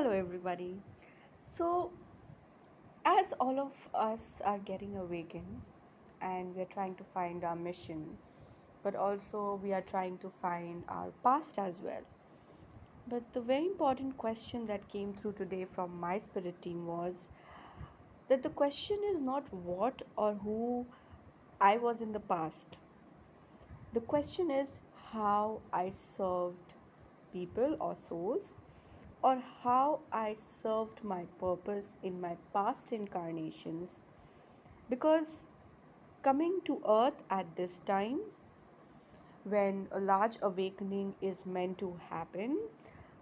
Hello, everybody. So, as all of us are getting awakened and we're trying to find our mission, but also we are trying to find our past as well. But the very important question that came through today from my spirit team was that the question is not what or who I was in the past. The question is how I served people or souls, or how I served my purpose in my past incarnations. Because coming to earth at this time, when a large awakening is meant to happen,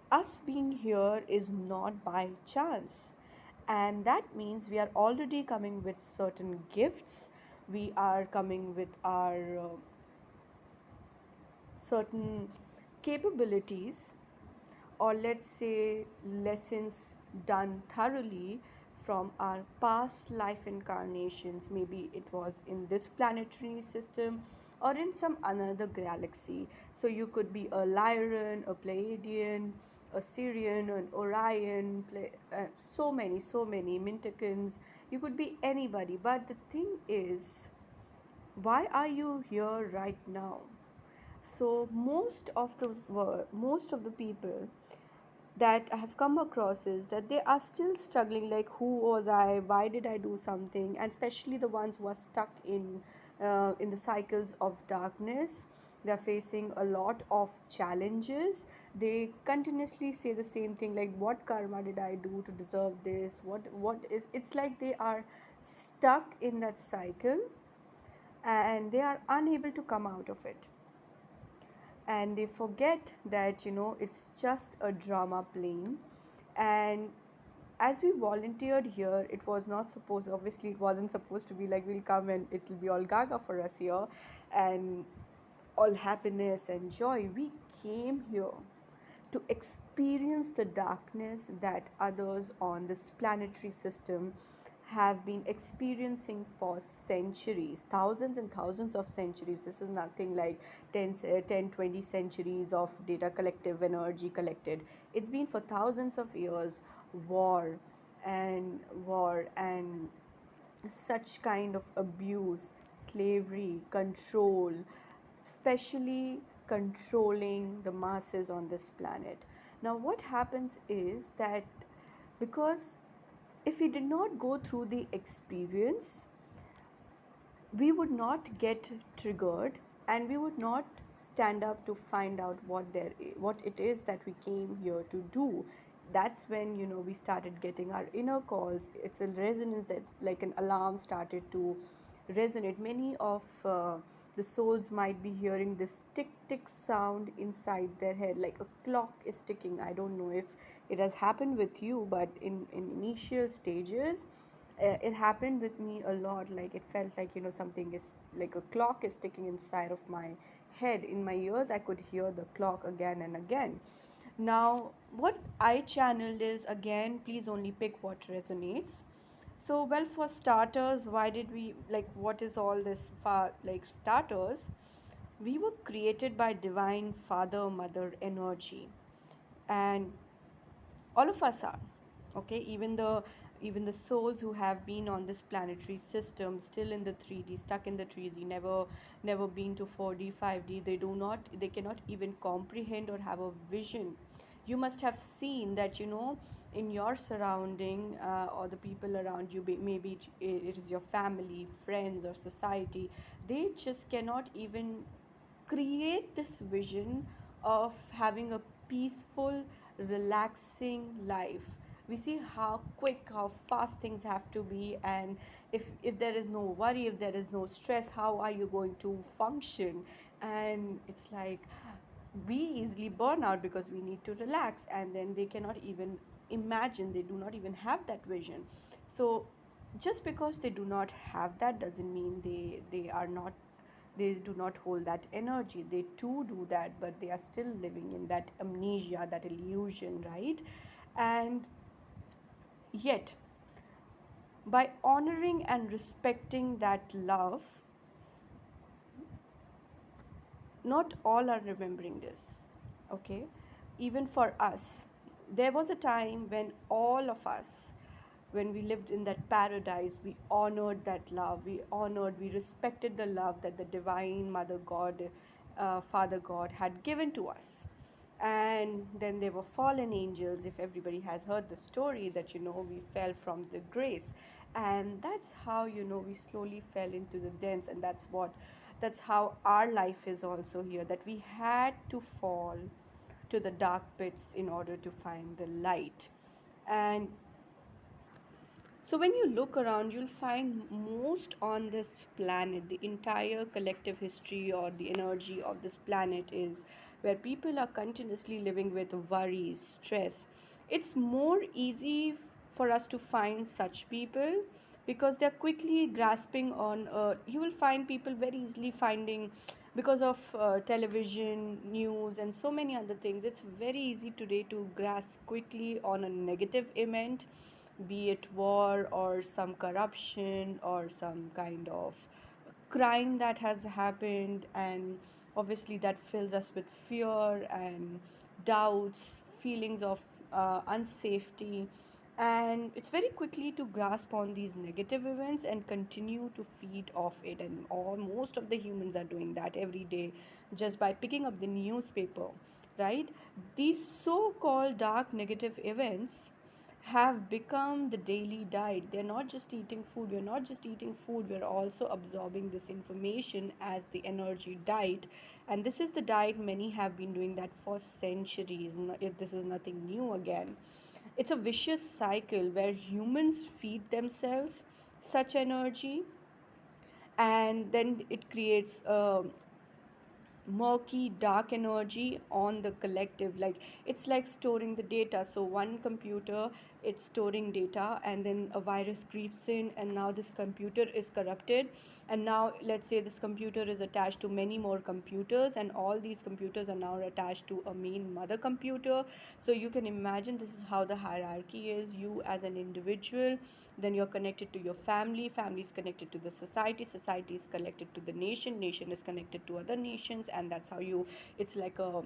us being here is not by chance. And that means we are already coming with certain gifts, we are coming with our certain capabilities, or let's say lessons done thoroughly from our past life incarnations. Maybe it was in this planetary system or in some another galaxy. So you could be a Lyran, a Pleiadian, a Syrian, an Orion, so many Mintakins. You could be anybody. But the thing is, why are you here right now? So most of the people that I have come across is that they are still struggling, like who was I, why did I do something, and especially the ones who are stuck in the cycles of darkness. They are facing a lot of challenges. They continuously say the same thing, like what karma did I do to deserve this? What is it's like they are stuck in that cycle and they are unable to come out of it, and they forget that it's just a drama playing. And as we volunteered here, it was not supposed, obviously it wasn't supposed to be like we'll come and it'll be all gaga for us here and all happiness and joy. We came here to experience the darkness that others on this planetary system have been experiencing for centuries, thousands and thousands of centuries. This is nothing like 10, 20 centuries of data collective energy collected. It's been for thousands of years, war and such kind of abuse, slavery, control, especially controlling the masses on this planet. Now, what happens is that because if we did not go through the experience, we would not get triggered and we would not stand up to find out what it is that we came here to do. That's when we started getting our inner calls. It's a resonance, that's like an alarm started to resonate. Many of the souls might be hearing this tick tick sound inside their head, like a clock is ticking. I don't know if it has happened with you, but in initial stages, it happened with me a lot. Like it felt like something is like a clock is ticking inside of my head. In my ears I could hear the clock again and again. Now what I channeled is, again, please only pick what resonates. So, well, for starters, why did we, like, what is all this like starters? We were created by divine father mother energy, and all of us are, okay. Even the souls who have been on this planetary system, still in the 3D, stuck in the 3D, never been to 4D 5D. They cannot even comprehend or have a vision. You must have seen that in your surrounding, or the people around you, maybe it is your family, friends, or society. They just cannot even create this vision of having a peaceful, relaxing life. We see how quick, how fast things have to be, and if there is no worry, if there is no stress, how are you going to function? And it's like we easily burn out because we need to relax, and then they cannot even imagine, they do not even have that vision. So just because they do not have that doesn't mean they do not hold that energy. They too do that, but they are still living in that amnesia, that illusion, right? And yet, by honoring and respecting that love, not all are remembering this, okay? Even for us, there was a time when all of us, when we lived in that paradise, we honored that love, we respected the love that the divine mother god, father god had given to us. And then there were fallen angels. If everybody has heard the story, that we fell from the grace, and that's how we slowly fell into the dens. And that's how our life is also here, that we had to fall to the dark pits in order to find the light. And so when you look around, you'll find most on this planet, the entire collective history or the energy of this planet is where people are continuously living with worries, stress. It's more easy for us to find such people because they're quickly grasping on. You will find people very easily finding, because of television, news, and so many other things. It's very easy today to grasp quickly on a negative event, be it war or some corruption or some kind of crime that has happened. And obviously that fills us with fear and doubts, feelings of unsafety. And it's very quickly to grasp on these negative events and continue to feed off it. And all most of the humans are doing that every day just by picking up the newspaper, right? These so called dark negative events have become the daily diet. They're not just eating food, we're not just eating food, we're also absorbing this information as the energy diet. And this is the diet many have been doing that for centuries. This is nothing new again. It's a vicious cycle where humans feed themselves such energy, and then it creates murky dark energy on the collective. Like, it's like storing the data. So one computer, it's storing data, and then a virus creeps in, and now this computer is corrupted. And now let's say this computer is attached to many more computers, and all these computers are now attached to a main mother computer. So you can imagine this is how the hierarchy is. You as an individual, then you're connected to your family is connected to the society is connected to the nation is connected to other nations. And that's how you, it's like a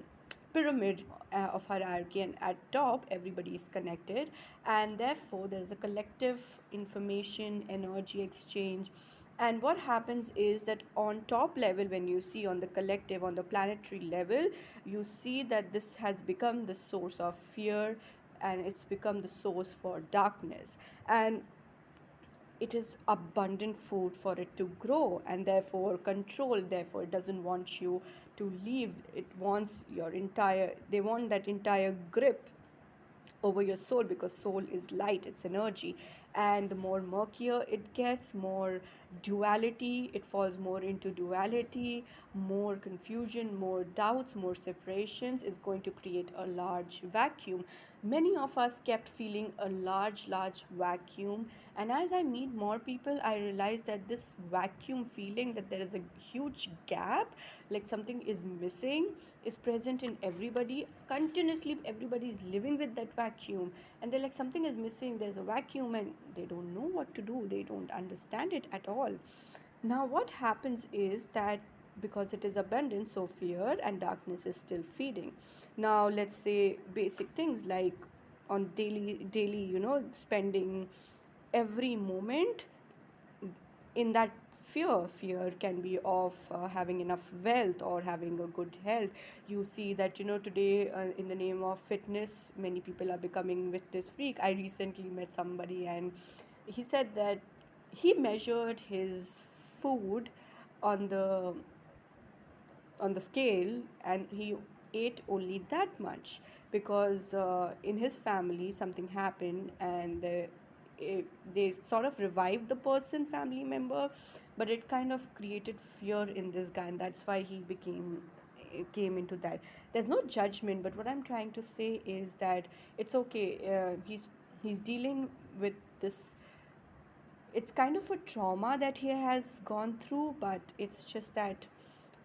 pyramid of hierarchy, and at top everybody is connected. And therefore there is a collective information energy exchange. And what happens is that on top level, when you see on the collective, on the planetary level, you see that this has become the source of fear, and it's become the source for darkness. And it is abundant food for it to grow, and therefore control. Therefore it doesn't want you to leave. It wants your entire, they want that entire grip over your soul, because soul is light, it's energy. And the more murkier it gets, more duality, it falls more into duality, more confusion, more doubts, more separations is going to create a large vacuum. Many of us kept feeling a large vacuum. And as I meet more people, I realize that this vacuum feeling, that there is a huge gap, like something is missing, is present in everybody. Continuously everybody is living with that vacuum, and they're like, something is missing, there's a vacuum, and they don't know what to do, they don't understand it at all. Now what happens is that because it is abundant, so fear and darkness is still feeding. Now let's say basic things like on daily spending every moment in that fear can be of having enough wealth or having a good health. You see that today, in the name of fitness, many people are becoming fitness freak. I recently met somebody, and he said that he measured his food on the scale, and he ate only that much because in his family something happened, and they sort of revived the person, family member, but it kind of created fear in this guy, and that's why he came into that. There's no judgment, but what I'm trying to say is that it's okay. He's dealing with this. It's kind of a trauma that he has gone through, but it's just that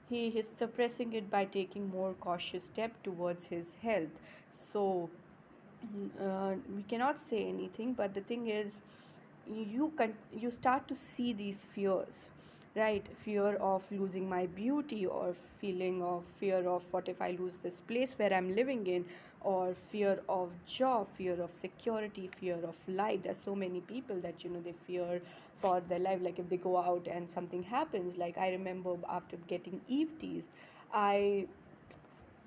he is suppressing it by taking more cautious step towards his health. So we cannot say anything, but the thing is, you start to see these fears, right? Fear of losing my beauty, or feeling of fear of what if I lose this place where I'm living in, or fear of job, fear of security, fear of life. There's so many people that they fear for their life, like if they go out and something happens. Like I remember after getting eve teased, I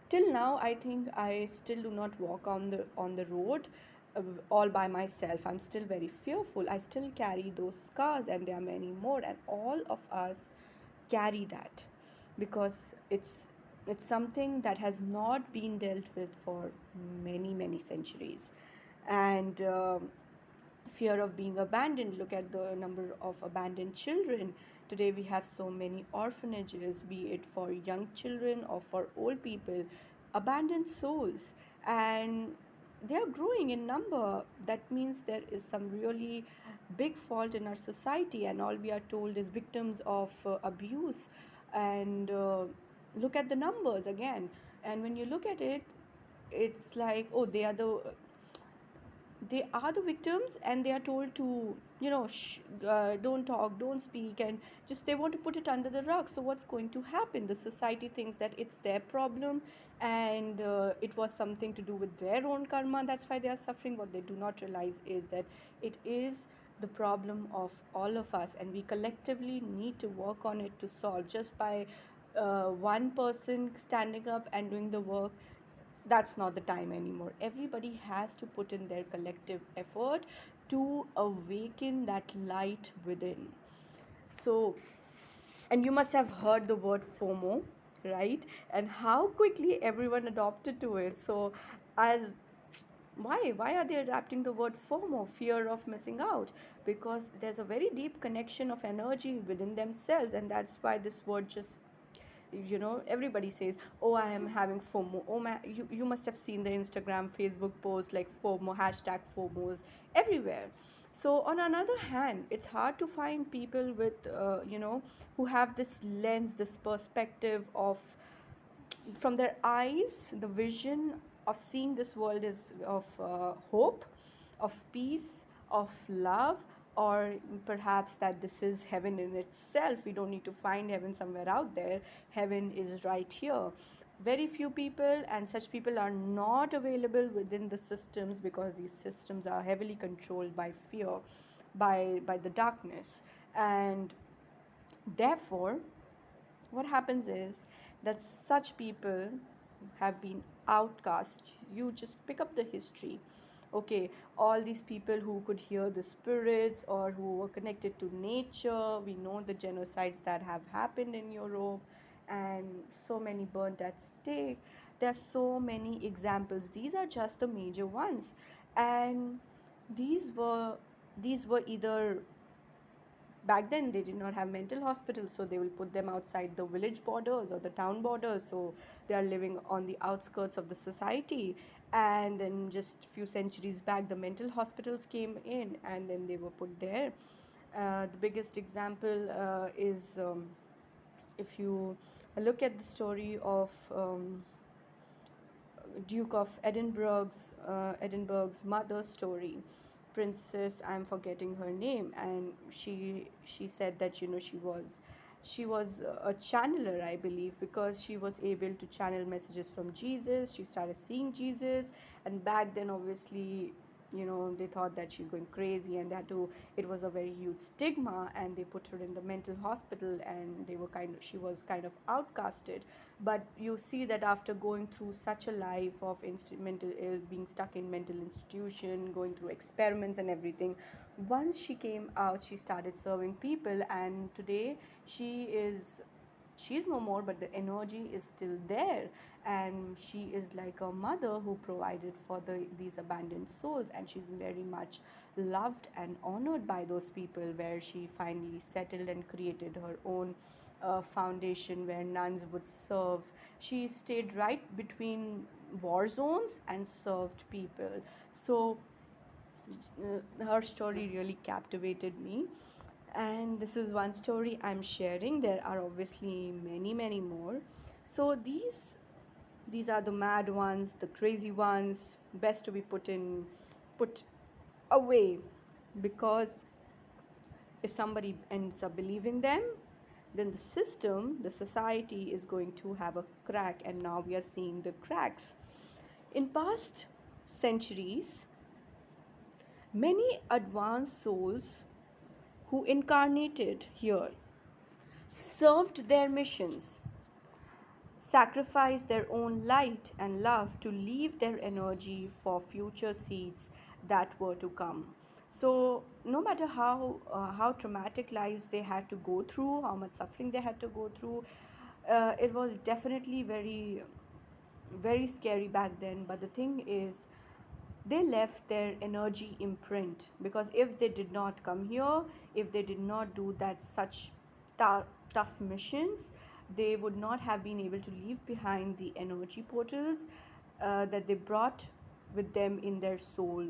till now I think I still do not walk on the road uh, all by myself. I'm still very fearful. I still carry those scars, and there are many more, and all of us carry that, because it's something that has not been dealt with for many centuries. And fear of being abandoned. Look at the number of abandoned children. Today we have so many orphanages, be it for young children or for old people, abandoned souls. And they are growing in number. That means there is some really big fault in our society, and all we are told is victims of abuse. And look at the numbers again. And when you look at it, it's like, oh, they are the victims, and they are told to don't talk, don't speak, and just they want to put it under the rug. So what's going to happen? The society thinks that it's their problem, and it was something to do with their own karma. That's why they are suffering. What they do not realize is that it is the problem of all of us, and we collectively need to work on it to solve. Just by one person standing up and doing the work, that's not the time anymore. Everybody has to put in their collective effort to awaken that light within. So, and you must have heard the word FOMO, right? And how quickly everyone adopted to it. So, as why are they adapting the word FOMO, fear of missing out? Because there's a very deep connection of energy within themselves, and that's why this word just everybody says, oh, I am having FOMO. Oh man, you must have seen the Instagram, Facebook posts like FOMO, hashtag FOMOs everywhere. So on another hand, it's hard to find people with who have this lens, this perspective of, from their eyes, the vision of seeing this world is of hope, of peace, of love, or perhaps that this is heaven in itself. We don't need to find heaven somewhere out there. Heaven is right here. Very few people, and such people are not available within the systems, because these systems are heavily controlled by fear, by the darkness. And therefore, what happens is that such people have been outcast. You just pick up the history. Okay, all these people who could hear the spirits, or who were connected to nature. We know the genocides that have happened in Europe, and so many burnt at stake. There are so many examples. These are just the major ones. And these were these were either, back then they did not have mental hospitals, so they will put them outside the village borders or the town borders, so they are living on the outskirts of the society. And then just few centuries back, the mental hospitals came in, and then they were put there. The biggest example is, if you look at the story of Duke of Edinburgh's mother's story, Princess, I'm forgetting her name, and she said that she was a channeler, I believe, because she was able to channel messages from Jesus. She started seeing Jesus, and back then, obviously, they thought that she's going crazy, and that too, it was a very huge stigma, and they put her in the mental hospital, and she was kind of outcasted. But you see that after going through such a life of being stuck in mental institution, going through experiments and everything, once she came out, she started serving people, and today she's no more, but the energy is still there, and she is like a mother who provided for these abandoned souls, and she's very much loved and honored by those people, where she finally settled and created her own foundation where nuns would serve. She stayed right between war zones and served people. So her story really captivated me, and this is one story I'm sharing. There are obviously many more. So these are the mad ones, the crazy ones, best to be put away, because if somebody ends up believing them, then the system, the society is going to have a crack, and now we are seeing the cracks. In past centuries, many advanced souls who incarnated here served their missions, sacrificed their own light and love to leave their energy for future seeds that were to come. So no matter how traumatic lives they had to go through, how much suffering they had to go through, it was definitely very scary back then. But the thing is, they left their energy imprint, because if they did not come here, if they did not do that such tou- tough missions, they would not have been able to leave behind the energy portals that they brought with them in their soul.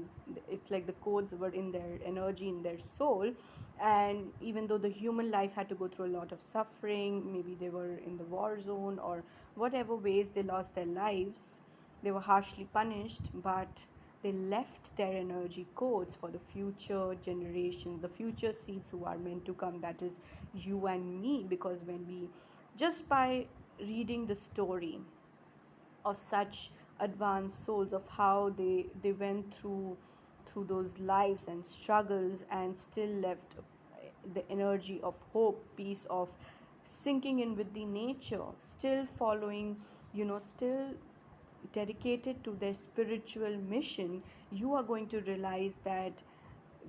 It's like the codes were in their energy, in their soul. And even though the human life had to go through a lot of suffering, maybe they were in the war zone or whatever ways they lost their lives, they were harshly punished, but they left their energy codes for the future generations, the future seeds who are meant to come, that is you and me. Because when we, just by reading the story of such advanced souls, of how they went through those lives and struggles and still left the energy of hope, peace, of sinking in with the nature, still following, still dedicated to their spiritual mission, you are going to realize that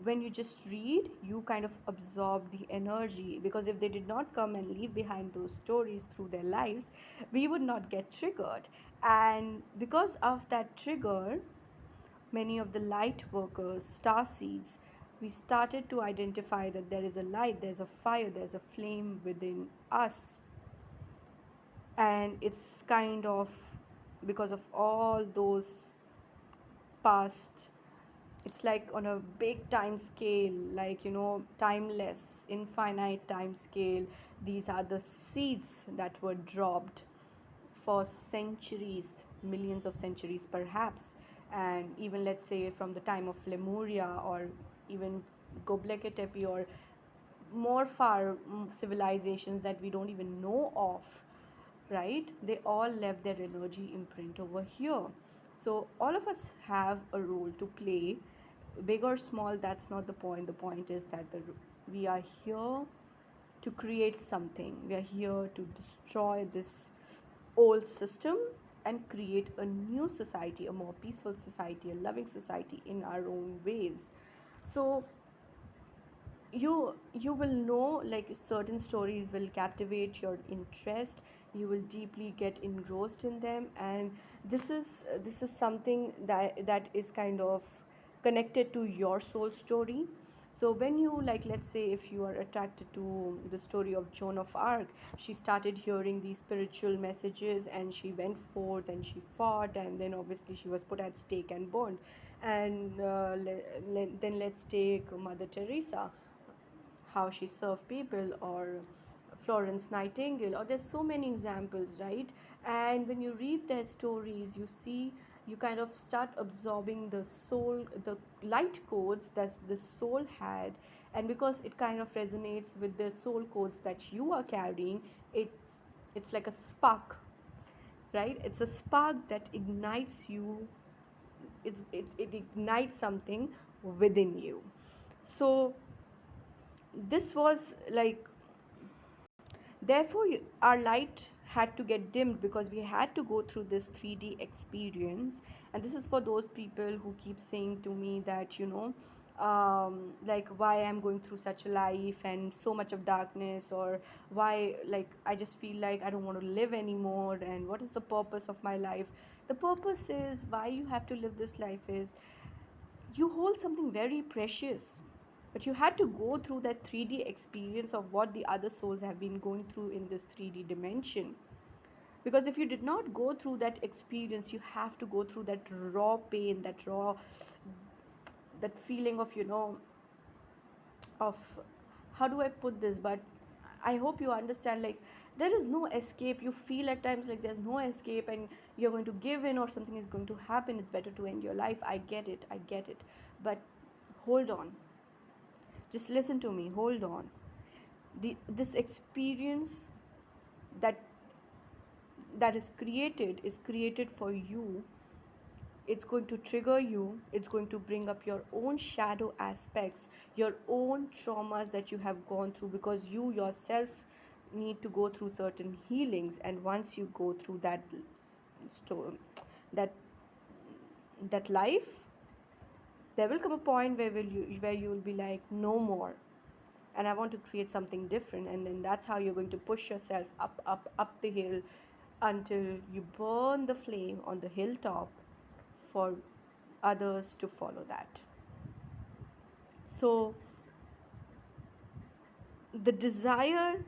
when you just read, you kind of absorb the energy. Because if they did not come and leave behind those stories through their lives, we would not get triggered. And because of that trigger, many of the light workers, star seeds, we started to identify that there is a light, there's a fire, there's a flame within us. And it's kind of because of all those past, it's like on a big time scale, like, timeless, infinite time scale. These are the seeds that were dropped for centuries, millions of centuries perhaps. And even, let's say, from the time of Lemuria, or even Göbekli Tepe, or more far civilizations that we don't even know of, right? They all left their energy imprint over here. So all of us have a role to play, big or small. That's not the point. The point is that we are here to create something. We are here to destroy this old system and create a new society, a more peaceful society, a loving society in our own ways. So you will know, like, certain stories will captivate your interest, you will deeply get engrossed in them. And this is something that is kind of connected to your soul story. So when you, like, let's say, if you are attracted to the story of Joan of Arc, she started hearing these spiritual messages, and she went forth and she fought, and then obviously she was put at stake and burned. And then let's take Mother Teresa, how she served people, or Florence Nightingale, or there's so many examples, right? And when you read their stories, you see, you kind of start absorbing the soul, the light codes that the soul had. And because it kind of resonates with the soul codes that you are carrying, it's like a spark, right? It's a spark that ignites you. It ignites something within you. So this was like, therefore, our light had to get dimmed, because we had to go through this 3D experience. And this is for those people who keep saying to me that, like, why I'm going through such a life and so much of darkness, or why, like, I just feel like I don't want to live anymore, and what is the purpose of my life. The purpose is, why you have to live this life is, you hold something very precious, but you had to go through that 3D experience of what the other souls have been going through in this 3D dimension. Because if you did not go through that experience, you have to go through that raw pain, that feeling of, of, how do I put this, but I hope you understand, like, there is no escape. You feel at times like there's no escape, and you're going to give in, or something is going to happen. It's better to end your life. I get it, but hold on. Just listen to me. Hold on. This experience that is created for you. It's going to trigger you, it's going to bring up your own shadow aspects, your own traumas that you have gone through, because you yourself need to go through certain healings. And once you go through sto- that that life, there will come a point where you will be like, no more, and I want to create something different. And then that's how you're going to push yourself up the hill until you burn the flame on the hilltop for others to follow that. So the desire,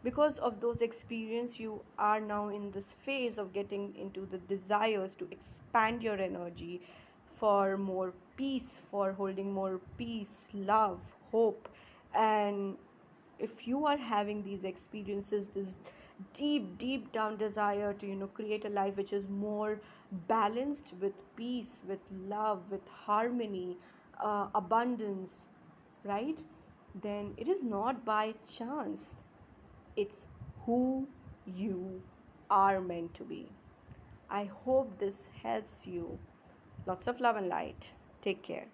because of those experience, you are now in this phase of getting into the desires to expand your energy for more peace, for holding more peace, love, hope. And if you are having these experiences, this deep down desire to create a life which is more balanced, with peace, with love, with harmony, abundance, right? Then it is not by chance, it's who you are meant to be. I hope this helps you. Lots of love and light. Take care.